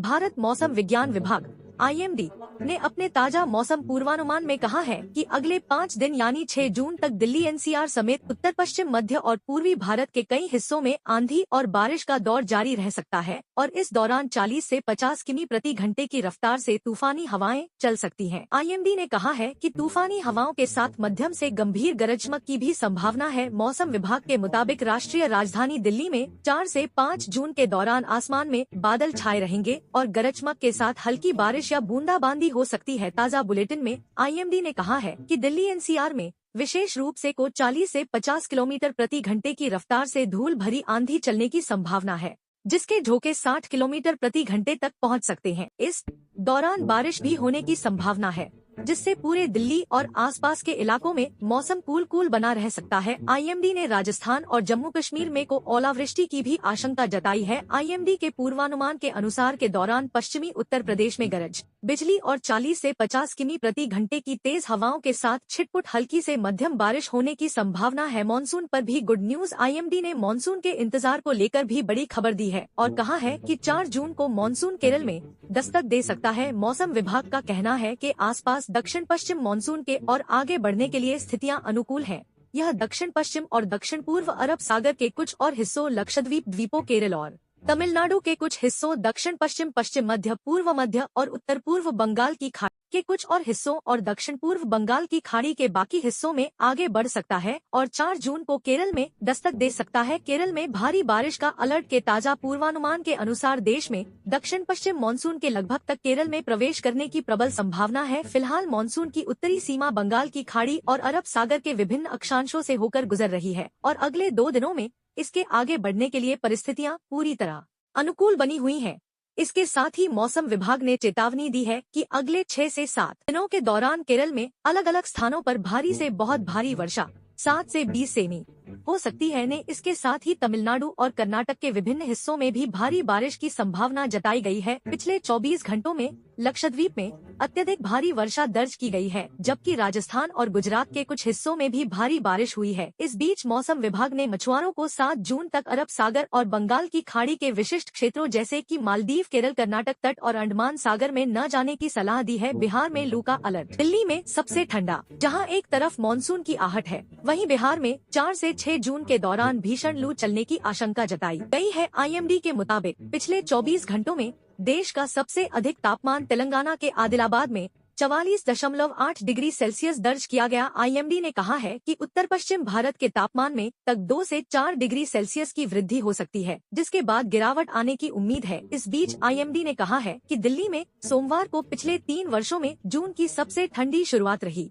भारत मौसम विज्ञान विभाग (IMD) ने अपने ताजा मौसम पूर्वानुमान में कहा है कि अगले 5 दिन यानी 6 जून तक दिल्ली NCR समेत उत्तर पश्चिम मध्य और पूर्वी भारत के कई हिस्सों में आंधी और बारिश का दौर जारी रह सकता है और इस दौरान 40 से 50 किमी प्रति घंटे की रफ्तार से तूफानी हवाएं चल सकती हैं। IMD ने कहा है कि तूफानी हवाओं के साथ मध्यम से गंभीर गरज चमक की भी संभावना है। मौसम विभाग के मुताबिक राष्ट्रीय राजधानी दिल्ली में 4 से 5 जून के दौरान आसमान में बादल छाए रहेंगे और गरज चमक के साथ हल्की बारिश या बूंदाबांदी हो सकती है। ताज़ा बुलेटिन में IMD ने कहा है कि दिल्ली NCR में विशेष रूप से को 40 से 50 किलोमीटर प्रति घंटे की रफ्तार से धूल भरी आंधी चलने की संभावना है, जिसके झोंके 60 किलोमीटर प्रति घंटे तक पहुंच सकते हैं। इस दौरान बारिश भी होने की संभावना है, जिससे पूरे दिल्ली और आसपास के इलाकों में मौसम कूल बना रह सकता है। IMD ने राजस्थान और जम्मू कश्मीर में को ओलावृष्टि की भी आशंका जताई है। IMD के पूर्वानुमान के अनुसार के दौरान पश्चिमी उत्तर प्रदेश में गरज बिजली और 40 से 50 किमी प्रति घंटे की तेज हवाओं के साथ छिटपुट हल्की से मध्यम बारिश होने की संभावना है। मॉनसून पर भी गुड न्यूज। IMD ने मॉनसून के इंतजार को लेकर भी बड़ी खबर दी है और कहा है कि 4 जून को मॉनसून केरल में दस्तक दे सकता है। मौसम विभाग का कहना है कि आसपास दक्षिण पश्चिम मॉनसून के और आगे बढ़ने के लिए स्थितियां अनुकूल हैं। यह दक्षिण पश्चिम और दक्षिण पूर्व अरब सागर के कुछ और हिस्सों, लक्षद्वीप द्वीपों, केरल और तमिलनाडु के कुछ हिस्सों, दक्षिण पश्चिम, पश्चिम मध्य, पूर्व मध्य और उत्तर पूर्व बंगाल की खाड़ी के कुछ और हिस्सों और दक्षिण पूर्व बंगाल की खाड़ी के बाकी हिस्सों में आगे बढ़ सकता है और 4 जून को केरल में दस्तक दे सकता है। केरल में भारी बारिश का अलर्ट। के ताजा पूर्वानुमान के अनुसार देश में दक्षिण पश्चिम मॉनसून के लगभग तक केरल में प्रवेश करने की प्रबल संभावना है। फिलहाल मॉनसून की उत्तरी सीमा बंगाल की खाड़ी और अरब सागर के विभिन्न अक्षांशों से होकर गुजर रही है और अगले 2 दिनों में इसके आगे बढ़ने के लिए परिस्थितियां पूरी तरह अनुकूल बनी हुई हैं। इसके साथ ही मौसम विभाग ने चेतावनी दी है कि अगले 6 से 7 दिनों के दौरान केरल में अलग अलग स्थानों पर भारी से बहुत भारी वर्षा 7 से 20 सेमी हो सकती है। ने इसके साथ ही तमिलनाडु और कर्नाटक के विभिन्न हिस्सों में भी भारी बारिश की संभावना जताई गई है। पिछले 24 घंटों में लक्षद्वीप में अत्यधिक भारी वर्षा दर्ज की गई है, जबकि राजस्थान और गुजरात के कुछ हिस्सों में भी भारी बारिश हुई है। इस बीच मौसम विभाग ने मछुआरों को 7 जून तक अरब सागर और बंगाल की खाड़ी के विशिष्ट क्षेत्रों जैसे कि मालदीव, केरल, कर्नाटक तट और अंडमान सागर में न जाने की सलाह दी है। बिहार में लू का अलर्ट। दिल्ली में सबसे ठंडा। जहां एक तरफ मानसून की आहट है, वहीं बिहार में 4 से 6 जून के दौरान भीषण लू चलने की आशंका जताई गई है। IMD के मुताबिक पिछले 24 घंटों में देश का सबसे अधिक तापमान तेलंगाना के आदिलाबाद में 44.8 डिग्री सेल्सियस दर्ज किया गया। IMD ने कहा है कि उत्तर पश्चिम भारत के तापमान में तक 2 से 4 डिग्री सेल्सियस की वृद्धि हो सकती है, जिसके बाद गिरावट आने की उम्मीद है। इस बीच IMD ने कहा है कि दिल्ली में सोमवार को पिछले 3 वर्षों में जून की सबसे ठंडी शुरुआत रही।